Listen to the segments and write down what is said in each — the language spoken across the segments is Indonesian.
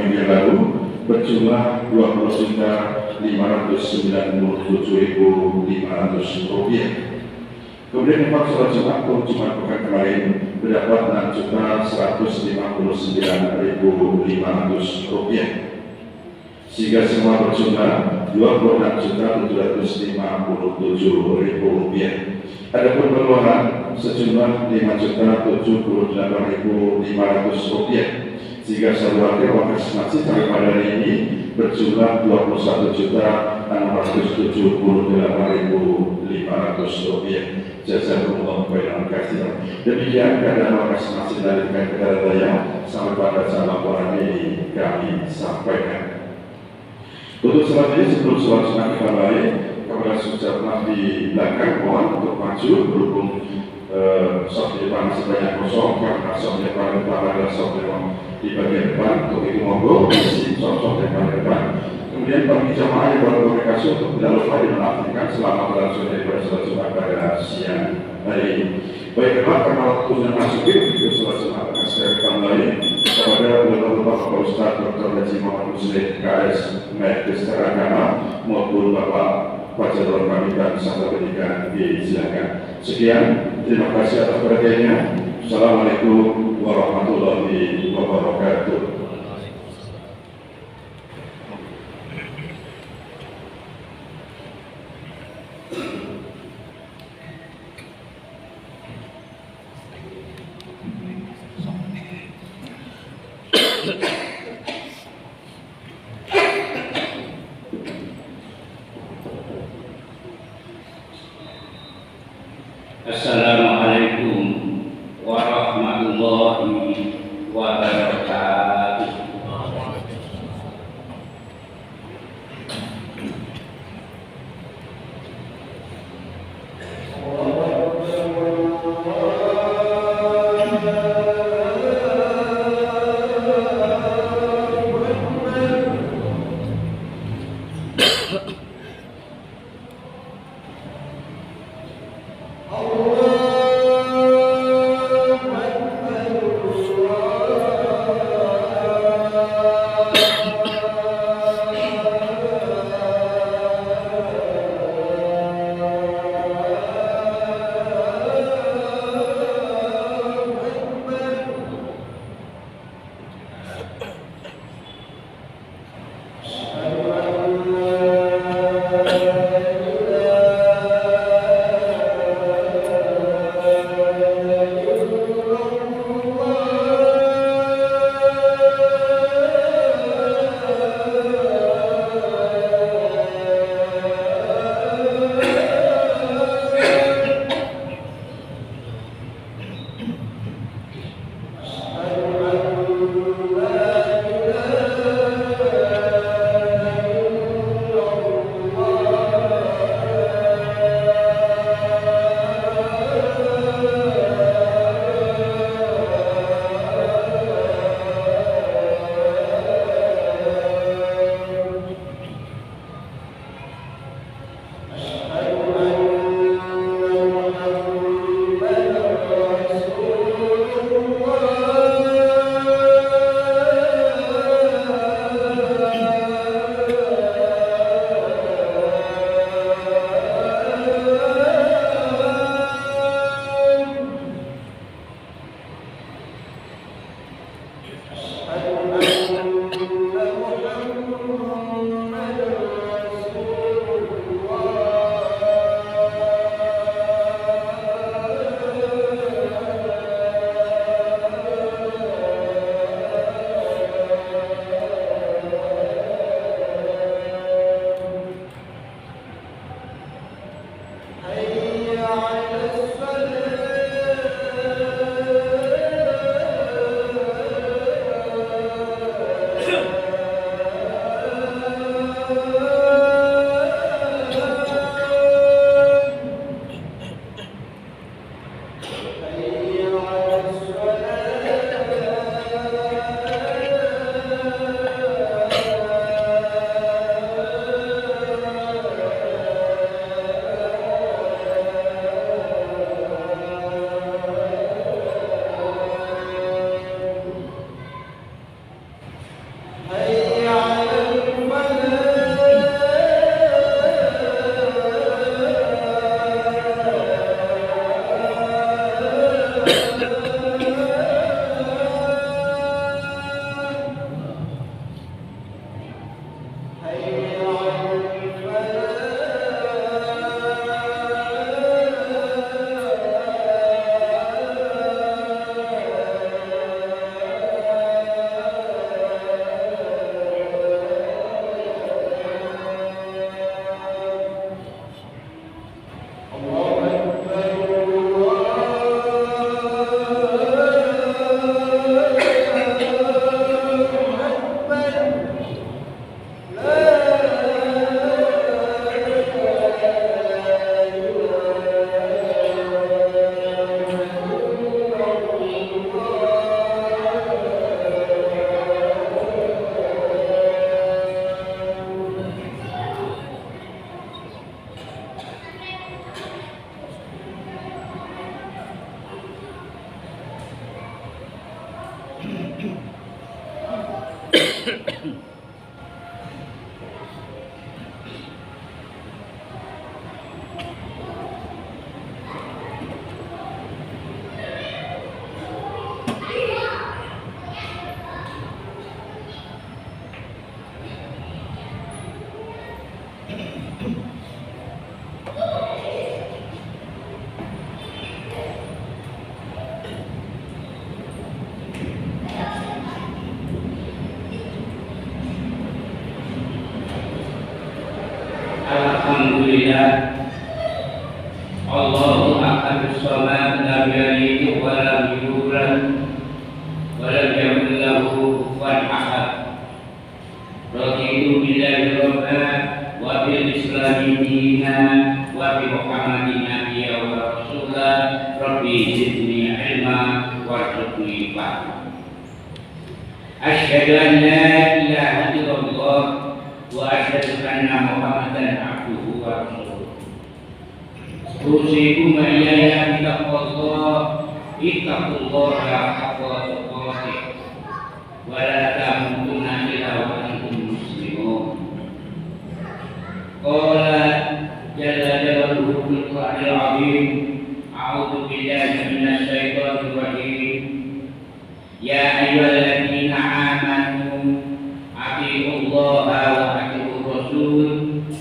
minggu yang lalu berjumlah Rp20.597.500. Kemudian infak sholat Jumat untuk Jumat pekan kemarin berdapat Rp6.159.500, sehingga semua berjumlah Rp26.757.000. Adapun pengeluaran sejumlah Rp5.078.500, sehingga seluruh wakaf masjid pada hari ini berjumlah Rp21.678.500. Jazakumullah khairan katsiran. Demikian keadaan wakaf masjid dari Negara Daya sampai pada saat laporan ini kami sampaikan. Untuk selanjutnya sebelum sholat Jumat kita baik kepada sujarah di belakang mohon untuk maju berhubung soft di depan sebanyak kosong karena soft di depan adalah soft di bagian depan. Untuk itu monggo isi soft di depan. Kemudian bagi jamaah yang berkomunikasi untuk tidak lupa dimenafirkan selama berlangsung daripada sholat Jumat pada siang hari ini. Baiklah, karena waktunya masuk itu sholat Jumat akan sekali kembali kepada Bapak Ustaz Dr. Haji Muhammad Muslim KS Magister Agama maupun Bapak Fajrul kami dan Santa Pendidikan disilakan. Sekian, terima kasih atas perhatiannya. Assalamualaikum warahmatullahi wabarakatuh. Assalamualaikum warahmatullahi wabarakatuh. Alhamdulillah, Allahu akbar, sholawat lam yalid wa lam yulad wa lam yakul lahu kufuwan ahad. Raditu billahi rabban wa bil islami dinan wa bi Muhammadin nabiyyan wa rasulan. Rabbi zidni ilma warzuqni fahma. Asyhadu an la ilaha illallah wa asyhadu anna Muhammadan abduhu wa rasuluh. Usikum wa iyaya bittaqwallah, ittaqullaha haqqa tuqatih wa la tamutunna illa wa antum muslimun. Qala jalla jalaluhu fil Qur'anil azim, a'udzu billahi minasy syaithanir rajim. Ya ayyuhalladzina amanu atiiullaha wa atiiur rasul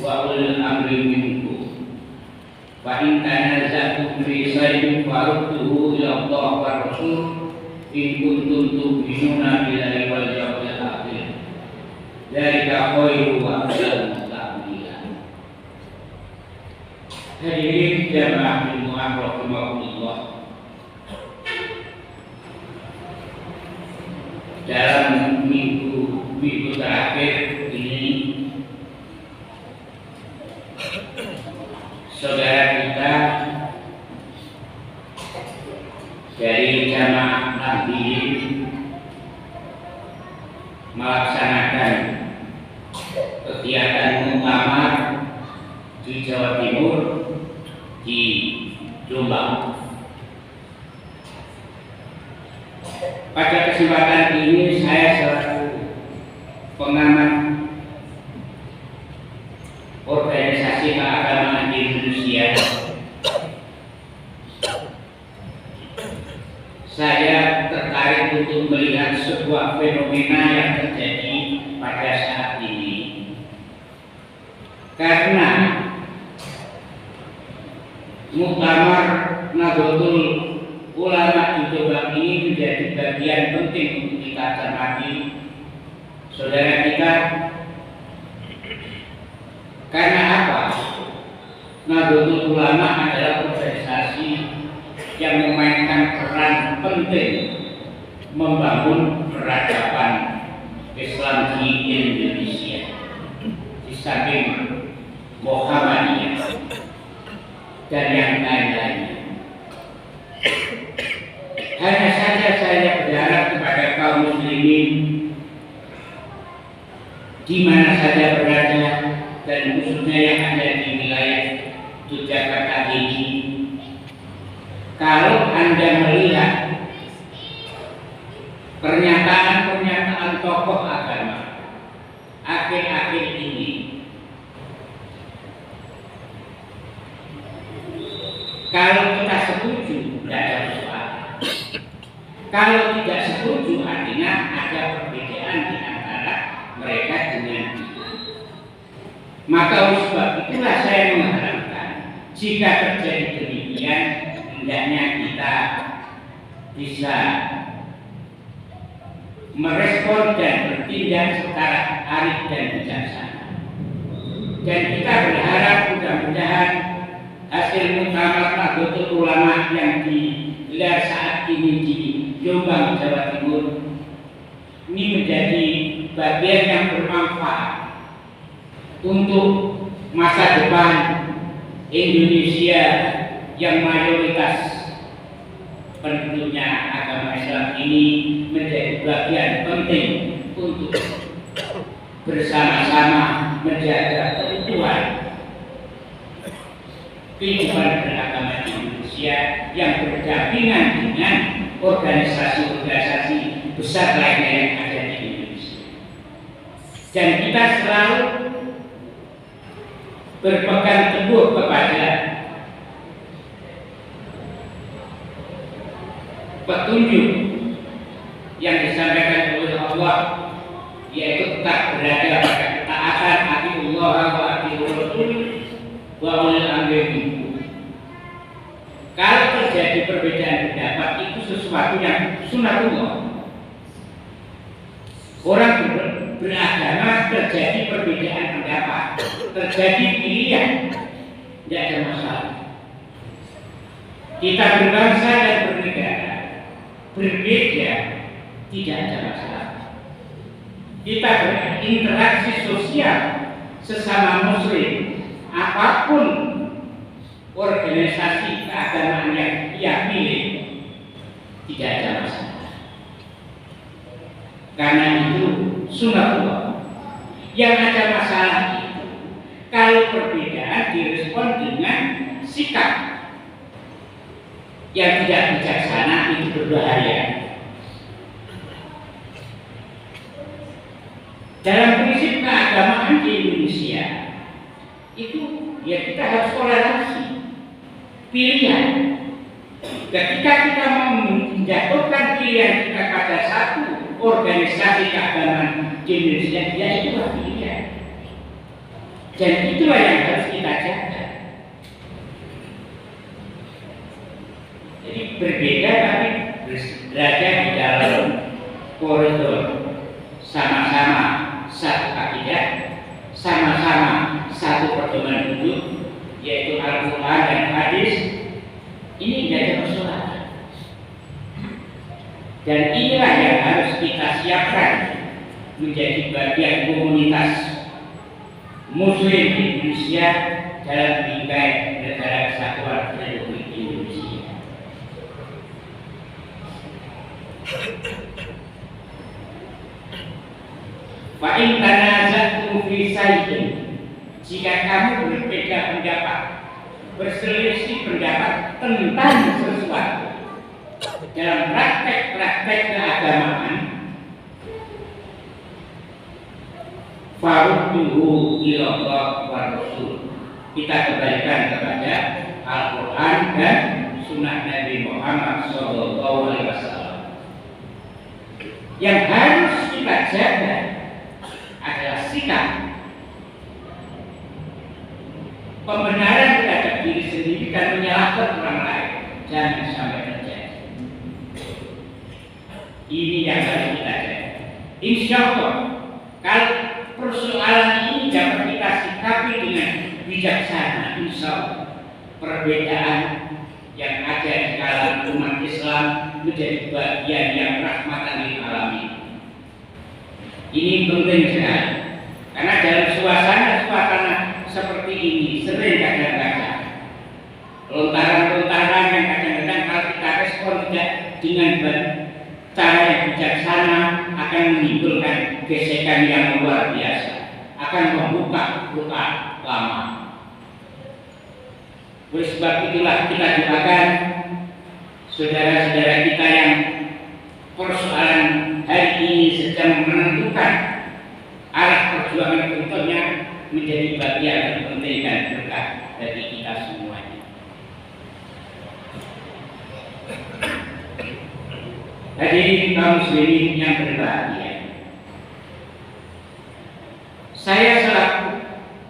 wa ulil amri minkum. Fa in tanaza'tum fi shay'in farudduhu ila Allah wa rasul in kuntum tu'minuna billahi wal yawmil akhir. Dzalika khairu wa ahsanu ta'wila. Hadirin jamaah Jumat rahimahullah. Dalam minggu terakhir ini, saudara kita dari jamaah Nahdliyin melaksanakan kegiatan muktamar di Jawa Timur, di Jombang. Pada kesempatan ini saya selaku pengamat organisasi keagamaan di Indonesia, saya tertarik untuk melihat sebuah fenomena yang terjadi pada saat ini. Karena muktamar Nahdlatul Ulama di Jombang ini menjadi bagian penting untuk kita cermati, saudara kita. Karena apa? Nahdlatul Ulama adalah organisasi yang memainkan peran penting membangun peradaban Islam di Indonesia, di samping Muhammadiyah dan yang lain-lainnya. Hanya saja saya berharap kepada kaum muslimin di mana saja berada, dan khususnya yang ada di wilayah Yogyakarta ini, kalau Anda melihat pernyataan-pernyataan tokoh agama akhir-akhir ini, kalau kita setuju tidak ada masalah. Kalau tidak setuju artinya ada perbedaan di antara mereka dengan kita. Maka oleh sebab itulah saya mengharapkan jika terjadi demikian, hendaknya kita bisa merespon dan bertindak secara arif dan bijaksana. Dan kita berharap mudah-mudahan hasil muktamar Nahdlatul Ulama yang digelar saat ini di Jombang, Jawa Timur ini menjadi bagian yang bermanfaat untuk masa depan Indonesia yang mayoritas penduduknya agama Islam ini, menjadi bagian penting untuk bersama-sama menjaga keutuhan kehidupan beragama di Indonesia yang berdampingan dengan organisasi-organisasi besar lainnya yang ada di Indonesia. dan kita selalu berpegang teguh kepada petunjuk yang disampaikan oleh Allah, yaitu tetap berada pada ketaatan atiullah wa atiur rasul wa ulil amri minkum. Kalau terjadi perbedaan pendapat itu sesuatu yang sunatullah. Orang beragama terjadi perbedaan pendapat, terjadi pilihan, tidak ada masalah. Kita berbangsa dan bernegara berbeda, tidak ada masalah. Kita berinteraksi sosial sesama muslim, apapun organisasi keagamaan yang ia pilih, tidak ada masalah. Karena itu sunatullah. Yang ada masalah itu kalau perbedaan direspon dengan sikap yang tidak bijaksana, itu berbahaya. Dalam prinsip keagamaan di Indonesia itu ya kita harus toleransi pilihan. Ketika kita mau menjatuhkan pilihan kita pada satu organisasi keagamaan di Indonesia, ya itulah pilihan. Dan itulah yang harus kita jaga. Jadi berbeda tapi berada di dalam koridor, sama-sama satu akidah, sama-sama satu pedoman hidup, yaitu Al-Quran dan hadis. Ini tidak ada persoalan. Dan inilah yang harus kita siapkan menjadi bagian komunitas Muslim di Indonesia dalam bingkai Negara Kesatuan Republik Indonesia. Fa'in tanaza'tum fi syai'in, jika kamu berbeda pendapat, berselisih pendapat tentang sesuatu dalam praktek-praktek keagamaan, farudduhu ilallah wa rasul, kita kembalikan kepada Al-Quran dan Sunnah Nabi Muhammad SAW. Yang harus kita jaga adalah sikap pembenaran terhadap diri sendiri dan menyalahkan orang lain. Jangan sampai terjadi. Ini yang harus kita jaga. Insya Allah, kalau persoalan ini dapat kita sikapi dengan bijaksana, insya Allah perbedaan yang ada di kalangan umat Islam menjadi bagian yang rahmatan lil alamin. Ini penting sekali, karena dalam suasana seperti ini sering kadang-kadang lontaran-lontaran yang kadang-kadang kalau kita respon tidak dengan cara yang bijaksana akan menimbulkan gesekan yang luar biasa, akan membuka luka lama. Oleh sebab itulah kita doakan saudara-saudara kita yang persoalan hari ini sedang menentukan arah perjuangan berikutnya menjadi bagian penting dan berkah bagi kita semuanya. Hadirin kaum muslimin yang berbahagia, saya selaku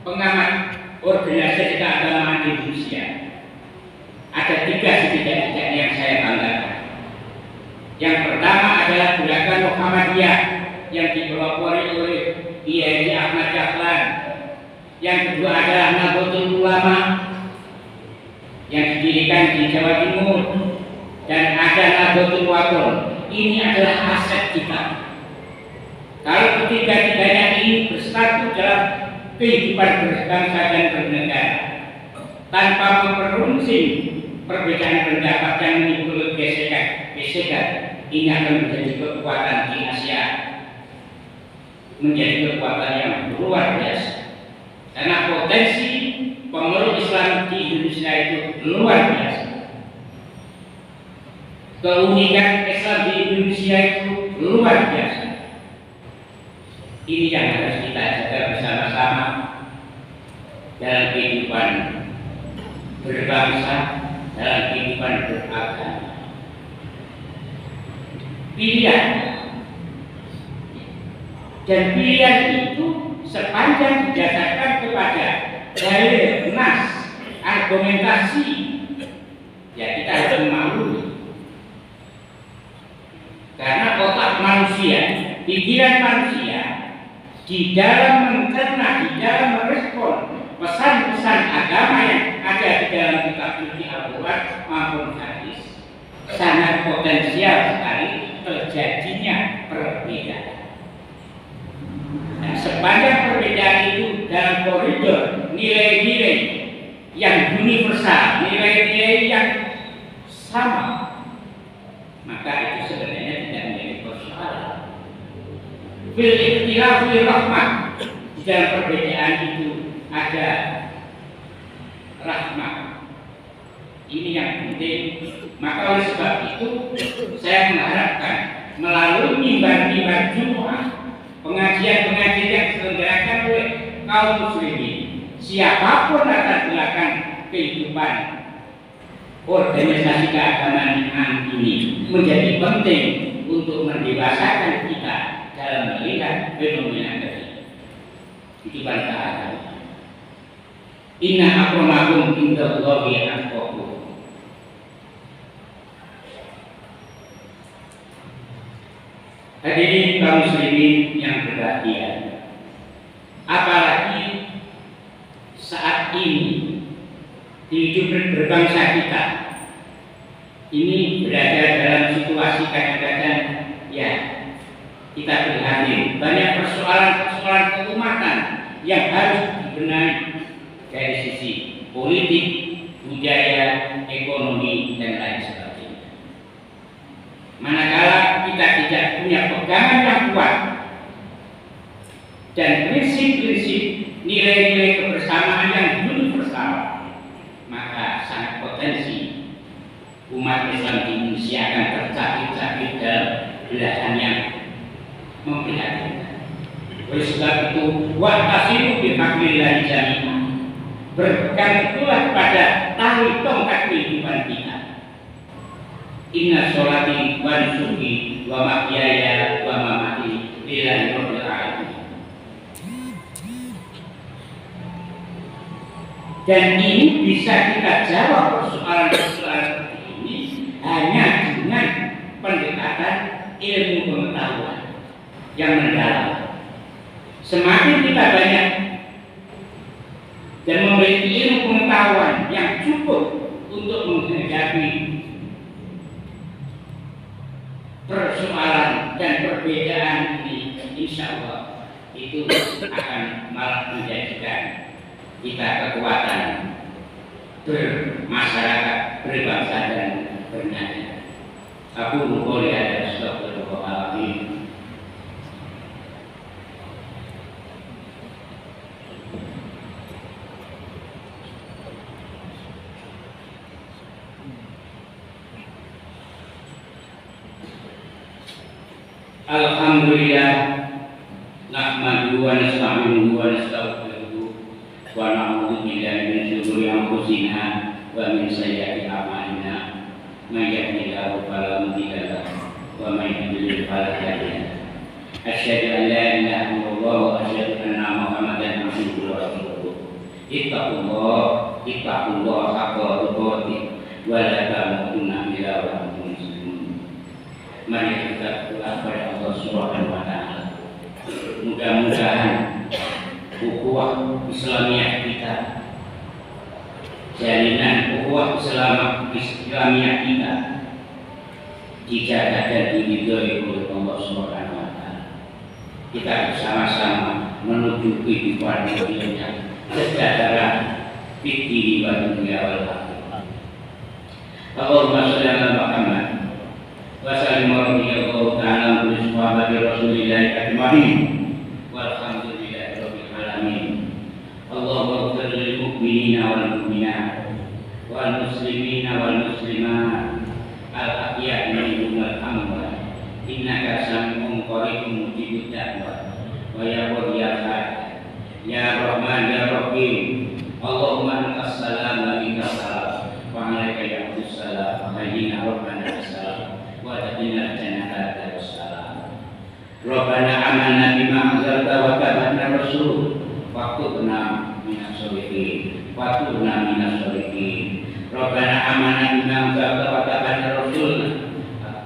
pengamat organisasi keagamaan di Indonesia ada 3 setidaknya yang saya banggakan. Yang pertama adalah gerakan Muhammadiyah yang dipelopori oleh Kiai Ahmad Dahlan. Yang kedua adalah Nahdlatul Ulama yang didirikan di Jawa Timur, dan ada Nahdlatul Wathon. Ini adalah aset kita. Kalau ketiga-tiganya ini bersatu dalam kehidupan berbangsa dan bernegara tanpa memperuncing perbedaan pendapat yang menimbulkan gesekan, ini akan menjadi kekuatan di Asia, menjadi kekuatan yang luar biasa. Karena potensi pemeluk Islam di Indonesia itu luar biasa. Keunikan Islam di Indonesia itu luar biasa. Ini yang harus kita jaga bersama-sama dalam kehidupan berbangsa, dalam kehidupan beragama. Pilihan, dan pilihan itu sepanjang didasarkan kepada dalil, nas, argumentasi, ya kita harus memahami. Karena otak manusia, pikiran manusia di dalam mencerna, di dalam merespon pesan-pesan agama yang ada di dalam kitab suci Al-Quran maupun hadis sangat potensial sekali terjadinya perbedaan. Nah, sepanjang perbedaan itu dalam koridor nilai-nilai yang universal, nilai-nilai yang sama, maka itu sebenarnya tidak menjadi persoalan. Fil ikhtilaf fil rahmah, di dalam perbedaan itu ada rahmah. Ini yang penting. Maka oleh sebab itu saya mengharapkan melalui mimbar-mimbar Jumat, pengajian-pengajian yang diselenggarakan oleh kaum muslimin, siapapun latar belakang kehidupan organisasi keagamaan ini menjadi penting untuk mendewasakan kita dalam melihat fenomena kehidupan keagamaan. Inna akramakum indallahi atqakum. Hadirin kaum muslimin yang berbahagia, apalagi saat ini di hidup berbangsa kita ini berada dalam situasi kadang-kadang ya kita prihatin, banyak persoalan-persoalan keumatan yang harus dibenahi dari sisi politik, budaya, ekonomi, dan lain sebagainya. Manakala kita tidak punya pegangan yang kuat dan prinsip-prinsip nilai-nilai kebersamaan yang universal, maka sangat potensi umat Islam di Indonesia akan tercapit-capit dalam belahan yang memprihatinkan. Oleh sebab itu, wa'tasimu bihablillahi jami'an, berpegang itulah pada tali tongkat kehidupan kita. Inna sholati wa nusuki wa mahyaya wa mamati lillahi rabbil alamin. Dan ini bisa kita jawab persoalan-persoalan seperti ini hanya dengan pendekatan ilmu pengetahuan yang mendalam. Semakin kita banyak dan memiliki ilmu pengetahuan yang cukup untuk menghadapi persoalan dan perbedaan ini, insya Allah itu akan malah menjadikan kita kekuatan bermasyarakat, berbangsa dan bernegara. Aku boleh ada astagfirullahaladzim. Alhamdulillah, nahmaduhu wa nasta'inuhu wa nastaghfiruh wa na'udzu billahi min shururi anfusina wa min sayyiati a'malina. May yahdihillahu fala mudilla lahu wa may yudlil fala hadiya lahu. Asyhadu an la ilaha illallah wa asyhadu anna Muhammadan abduhu wa rasuluh. Ittaqullah haqqa tuqatih wa la tamutunna illa wa antum muslimun. Mari kita berdoa kepada Allah Subhanahu wa taala. Mudah-mudahan ukhuwah Islamiyah kita, jalinan ukhuwah Islamiyah kita dijaga dan diridhoi oleh Allah Subhanahu wa taala. Kita bersama-sama menuju kehidupan yang sejahtera fikih wa dunya wal akhirah. Allahumma shalli ala Muhammad wa sallim radhiyallahu ta'ala an sahabati Rasulillah ajma'in walhamdulillahi rabbil alamin. Allahumma ighfir lil mu'minina wal mu'minat wal muslimina wal muslimat al ahya'i minhum wal amwat innaka sami'un qaribun mujibud da'wat wa ya bima anzalta wa tabi'na rasul waktubna minas sholihin Rabbana amanna bima anzalta wa tabi'na rasul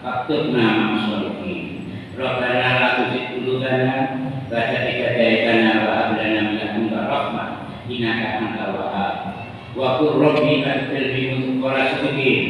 waktubna minas sholihin Rabbana la tuzigh qulubana ba'da idh hadaytana wa hab lana min ladunka rahmah innaka antal wahhab wa qur rabbi adkhilni mudkhala sidqin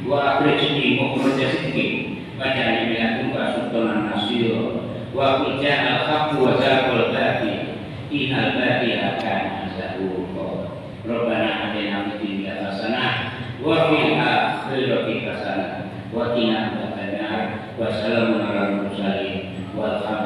wa akhrijni mukhraja sidqin waj'alni min ladunka sultanan nasira wa qul ja'al haqqu wa zaqal batil innal batila kana zahuqa Rabbana atina fid dunya hasanah wa fil akhirati hasanah wa qina adzabannar wa salamun alal mursalin walhamdulillahi